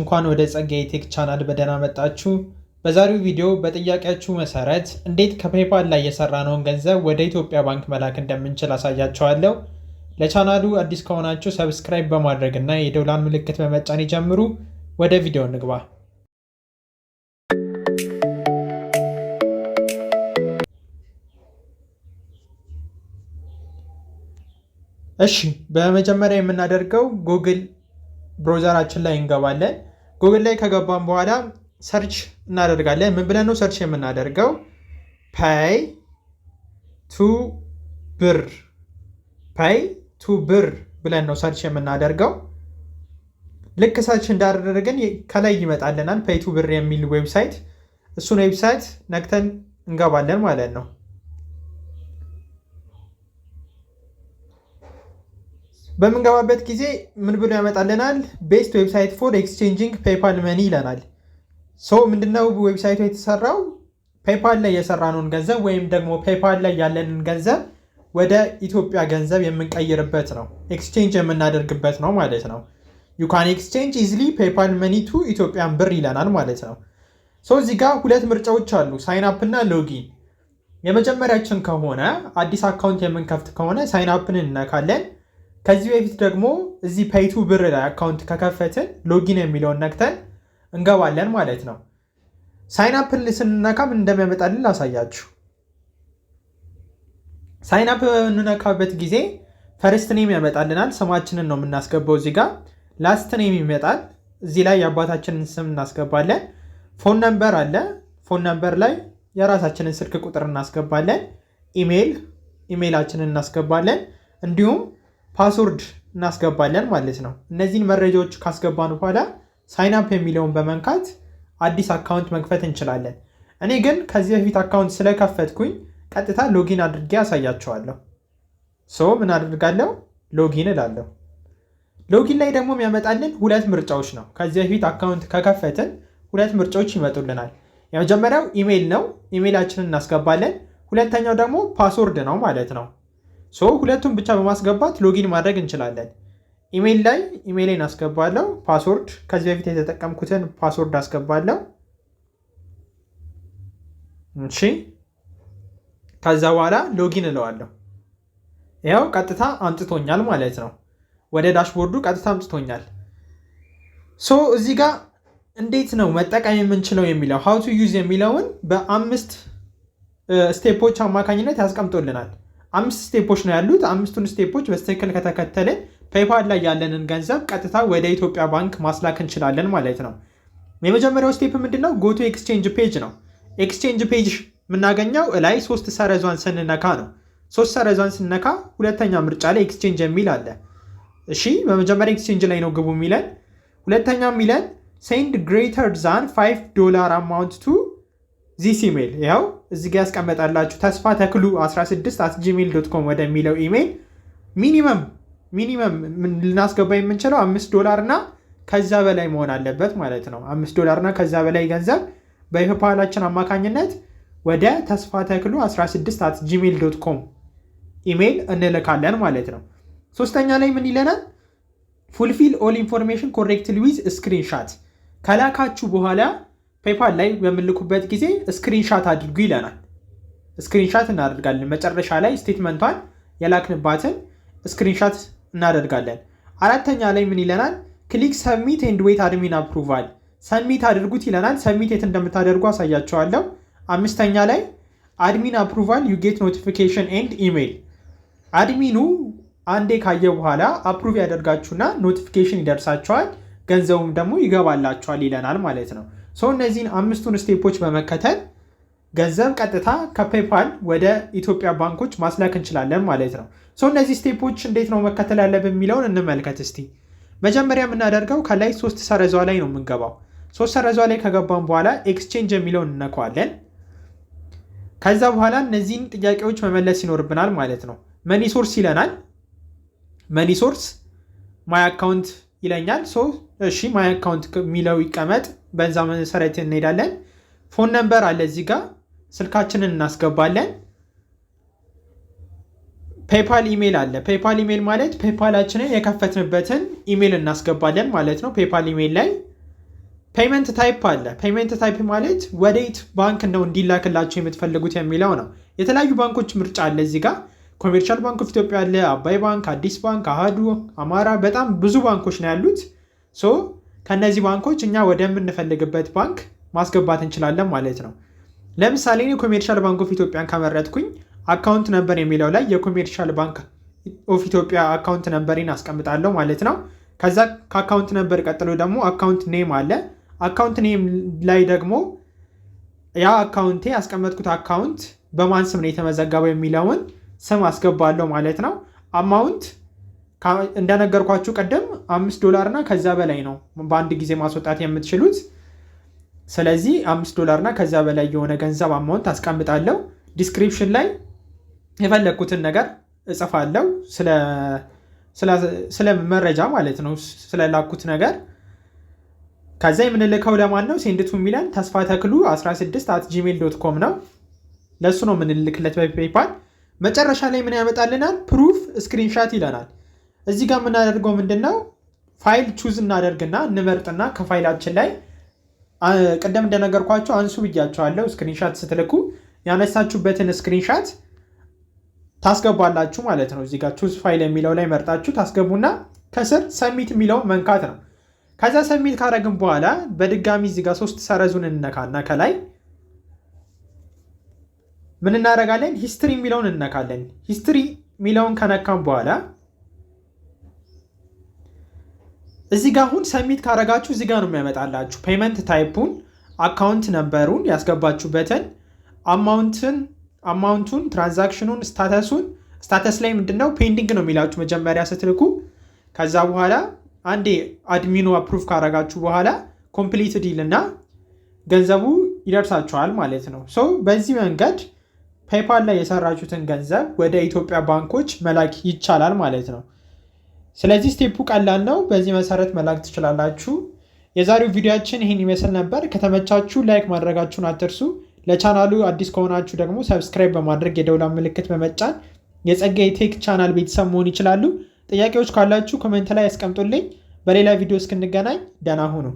እንኳን ወደ ጸጋዬ ቴክ ቻናል በደህና መጣችሁ። በዛሬው ቪዲዮ በጥያቄያችሁ መሰረት እንዴት ከፔፓል ላይ የሰራነውን ገንዘብ ወደ ኢትዮጵያ ባንክ መላክ እንደምንችል አሳያችኋለሁ። ለቻናሉ አዲስ ከሆናችሁ ሰብስክራይብ በማድረግ እና የደውላን ምልክት በመጫን ይጀምሩ። ወደ ቪዲዮ እንግባ። እሺ፣ በመጀመሪያ የምናደርገው ጉግል ብሮዘራችን ላይ እንገባለን። ጉግል ላይ ከገባን በኋላ ሰርች እናደርጋለን። ምን ብለን ነው ሰርች የምናደርገው? ፔይ ቱ ብር ብለን ነው ሰርች የምናደርገው። ልክ ሰርች እንዳደረግን ከላይ ይመጣልናል ፔይ ቱ ብር የሚል ዌብሳይት። እሱን ዌብሳይት ነክተን እንገባለን ማለት ነው። በምንገባበት ጊዜ ምን ብሎ ያመጣልናል? ቤስት ዌብሳይት ፎር ኤክስቼንጂንግ ፔፓል መኒ ይለናል። ምንድነው ዌብሳይቱ የተሰራው? ፔፓል ላይ የሰራነውን ገንዘብ ወይም ደግሞ ፔፓል ላይ ያለንን ገንዘብ ወደ ኢትዮጵያ ገንዘብ የምንቀይርበት ነው። ኤክስቼንጅ የምናደርግበት ነው ማለት ነው። ዩ ካን ኤክስቼንጅ ኢዝሊ ፔፓል መኒ ቱ ኢትዮጵያን ብር ይለናል ማለት ነው። እዚህ ጋር ሁለት ምርጫዎች አሉ፣ ሳይን አፕ እና ሎጊን። የመጀመሪያችን ከሆነ አዲስ አካውንት የምንከፍት ከሆነ ሳይን አፕን እንነካለን። ከዚህ በፊት ደግሞ እዚህ ፔይ ቱ ብር ላይ አካውንት ከከፈትን ሎጊን የሚለውን ነክተን እንገባለን ማለት ነው። ሳይን አፕን ስንነካ ምን እንደሚያመጣልን ላሳያችሁ። ሳይን አፕ በምንነካበት ጊዜ ፈርስት ኔም ያመጣልናል። ስማችንን ነው የምናስገባው እዚህ ጋር። ላስት ኔም ይመጣል። እዚህ ላይ የአባታችንን ስም እናስገባለን። ፎን ነምበር አለ። ፎን ነምበር ላይ የራሳችንን ስልክ ቁጥር እናስገባለን። ኢሜይላችንን እናስገባለን። እንዲሁም ፓስወርድ እናስገባለን ማለት ነው። እነዚህን መረጃዎች ካስገባን በኋላ ሳይን አፕ የሚለውን በመንካት አዲስ አካውንት መክፈት እንችላለን። እኔ ግን ከዚህ በፊት አካውንት ስለከፈትኩኝ ቀጥታ ሎጊን አድርጌ ያሳያቸዋለሁ። ምን አድርጋለሁ? ሎጊን እላለሁ። ሎጊን ላይ ደግሞ የሚያመጣልን ሁለት ምርጫዎች ነው። ከዚህ በፊት አካውንት ከከፈትን ሁለት ምርጫዎች ይመጡልናል። የመጀመሪያው ኢሜይል ነው። ኢሜይላችንን እናስገባለን። ሁለተኛው ደግሞ ፓስወርድ ነው ማለት ነው። ሁለቱም ብቻ በማስገባት ሎጊን ማድረግ እንችላለን። ኢሜይል ላይ ኢሜይሌን አስገባለሁ። ፓስወርድ ከዚህ በፊት የተጠቀምኩትን ፓስወርድ አስገባለሁ። እሺ፣ ከዛ በኋላ ሎጊን እለዋለሁ። ያው ቀጥታ አምጥቶኛል ማለት ነው። ወደ ዳሽቦርዱ ቀጥታ አምጥቶኛል። እዚህ ጋር እንዴት ነው መጠቀም የምንችለው የሚለው ሃው ቱ ዩዝ የሚለውን በ5 ስቴፖች አማካኝነት ያስቀምጦልናል። 5 ስቴፖች ነው ያሉት። 5ቱን ስቴፖች በትክክል ከተከተልን ፔፓል ላይ ያለንን ገንዘብ ቀጥታ ወደ ኢትዮጵያ ባንክ ማስላክ እንችላለን ማለት ነው። የመጀመሪያው ስቴፕ ምንድነው? ጎቱ ኤክስቼንጅ ፔጅ ነው። ኤክስቼንጅ ፔጅ የምናገኘው ላይ 3 ሰረዟን ስንነካ ነው። 3 ሰረዟን ስንነካ ሁለተኛ ምርጫ ላይ ኤክስቼንጅ የሚል አለ። እሺ፣ በመጀመሪያ ኤክስቼንጅ ላይ ነው ግቡ የሚለን። ሁለተኛ የሚለን ሴንድ ግሬተር ዛን $5 አማውንት ቱ ዚስ ኢሜይል። ያው እዚህ ጋር ያስቀመጣላችሁ ተስፋ ተክሉ 16@gmail.com ወደሚለው ኢሜይል ሚኒመም ልናስገባ የምንችለው $5 እና ከዛ በላይ መሆን አለበት ማለት ነው። $5 እና ከዛ በላይ ገንዘብ በፔፓላችን አማካኝነት ወደ ተስፋ ተክሉ 16@gmail.com ኢሜይል እንልካለን ማለት ነው። ሶስተኛ ላይ ምን ይለናል? ፉልፊል ኦል ኢንፎርሜሽን ኮሬክትሊ ዊዝ ስክሪንሻት። ከላካችሁ በኋላ ፔፓል ላይ በምልኩበት ጊዜ ስክሪንሻት አድርጉ ይለናል። ስክሪንሻት እናደርጋለን። መጨረሻ ላይ ስቴትመንቷን የላክንባትን ስክሪንሻት እናደርጋለን። አራተኛ ላይ ምን ይለናል? ክሊክ ሰብሚት ኤንድ ዌት አድሚን አፕሩቫል። ሰብሚት አድርጉት ይለናል። ሰብሚት የት እንደምታደርጉ አሳያቸዋለሁ። አምስተኛ ላይ አድሚን አፕሩቫል ዩ ጌት ኖቲፊኬሽን ኤንድ ኢሜይል። አድሚኑ አንዴ ካየ በኋላ አፕሩቭ ያደርጋችሁና ኖቲፊኬሽን ይደርሳቸዋል፣ ገንዘቡም ደግሞ ይገባላቸዋል ይለናል ማለት ነው። እነዚህን 5ቱን ስቴፖች በመከተል ገንዘብ ቀጥታ ከፔፓል ወደ ኢትዮጵያ ባንኮች ማስላክ እንችላለን ማለት ነው። እነዚህ ስቴፖች እንዴት ነው መከተል ያለብን የሚለውን እንመልከት እስቲ። መጀመሪያ የምናደርገው ከላይ 3 ሰረዟ ላይ ነው የምንገባው። 3 ሰረዟ ላይ ከገባን በኋላ ኤክስቼንጅ የሚለውን እነካዋለን። ከዛ በኋላ እነዚህን ጥያቄዎች መመለስ ይኖርብናል ማለት ነው። መኒ ሶርስ ይለናል። መኒ ሶርስ ማይ አካውንት ይለኛል። እሺ ማይ አካውንት የሚለው ይቀመጥ። በዛ መሰረት እንሄዳለን። ፎን ነምበር አለ እዚህ ጋር፣ ስልካችንን እናስገባለን። ፔፓል ኢሜል አለ። ፔፓል ኢሜል ማለት ፔፓላችንን የከፈትንበትን ኢሜል እናስገባለን ማለት ነው። ፔፓል ኢሜል ላይ ፔይመንት ታይፕ አለ። ፔይመንት ታይፕ ማለት ወዴት ባንክ ነው እንዲላክላችሁ የምትፈልጉት የሚለው ነው። የተለያዩ ባንኮች ምርጫ አለ እዚህ ጋር ኮሜርሻል ባንክ ኦፍ ኢትዮጵያ አለ፣ አባይ ባንክ፣ አዲስ ባንክ፣ አሃዱ፣ አማራ፣ በጣም ብዙ ባንኮች ነው ያሉት። ከነዚህ ባንኮች እኛ ወደምንፈልግበት ባንክ ማስገባት እንችላለን ማለት ነው። ለምሳሌ እኔ ኮሜርሻል ባንክ ኦፍ ኢትዮጵያን ከመረጥኩኝ አካውንት ነበር የሚለው ላይ የኮሜርሻል ባንክ ኦፍ ኢትዮጵያ አካውንት ነምበሪን አስቀምጣለሁ ማለት ነው። ከዛ ከአካውንት ነበር ቀጥሎ ደግሞ አካውንት ኔም አለ። አካውንት ኔም ላይ ደግሞ ያ አካውንቴ ያስቀመጥኩት አካውንት በማን ስም ነው የተመዘገበው የሚለውን ስም አስገባለሁ ማለት ነው። አማውንት እንደነገርኳችሁ ቀደም $5 እና ከዛ በላይ ነው በአንድ ጊዜ ማስወጣት የምትችሉት። ስለዚህ $5 እና ከዛ በላይ የሆነ ገንዘብ አማውንት አስቀምጣለሁ። ዲስክሪፕሽን ላይ የፈለግኩትን ነገር እጽፋለሁ ስለ መረጃ ማለት ነው፣ ስለላኩት ነገር። ከዛ የምንልከው ለማን ነው? ሴንድቱ የሚለን ተስፋ ተክሉ 16@gmail.com ነው። ለሱ ነው የምንልክለት በፔይፓል። መጨረሻ ላይ ምን ያመጣልናል? ፕሩፍ ስክሪንሻት ይለናል። እዚህ ጋር የምናደርገው ምንድነው? ፋይል ቹዝ እናደርግና እንመርጥና ከፋይላችን ላይ ቀደም እንደነገርኳችሁ አንሱ ብያችኋለሁ። ስክሪንሻት ስትልኩ ያነሳችሁበትን ስክሪንሻት ታስገባላችሁ ማለት ነው። እዚህ ጋር ቹዝ ፋይል የሚለው ላይ መርጣችሁ ታስገቡና ከስር ሰሚት የሚለውን መንካት ነው። ከዛ ሰሚት ካረግን በኋላ በድጋሚ እዚህ ጋር 3 ሰረዙን እንነካና ከላይ ምን እናደርጋለን? ሂስትሪ የሚለውን እንነካለን። ሂስትሪ የሚለውን ከነካም በኋላ እዚህ ጋር አሁን ሰሚት ካረጋችሁ እዚህ ጋር ነው የሚያመጣላችሁ ፔይመንት ታይፑን፣ አካውንት ነምበሩን ያስገባችሁበትን፣ አማውንቱን፣ ትራንዛክሽኑን፣ ስታተስ ላይ ምንድነው ፔንዲንግ ነው የሚላችሁ መጀመሪያ ስትልኩ። ከዛ በኋላ አንዴ አድሚኑ አፕሩቭ ካረጋችሁ በኋላ ኮምፕሊትድ ይልና ገንዘቡ ይደርሳችኋል ማለት ነው። በዚህ መንገድ ፔይፓል ላይ የሰራችሁትን ገንዘብ ወደ ኢትዮጵያ ባንኮች መላክ ይቻላል ማለት ነው። ስለዚህ ስቴፑ ቀላል ነው። በዚህ መሰረት መላክ ትችላላችሁ። የዛሬው ቪዲዮአችን ይህን ይመስል ነበር። ከተመቻችሁ ላይክ ማድረጋችሁን አትርሱ። ለቻናሉ አዲስ ከሆናችሁ ደግሞ ሰብስክራይብ በማድረግ የደውላ ምልክት በመጫን የጸጋዬ ቴክ ቻናል ቤተሰብ መሆን ይችላሉ። ጥያቄዎች ካላችሁ ኮሜንት ላይ ያስቀምጡልኝ። በሌላ ቪዲዮ እስክንገናኝ ደህና ሁኑ።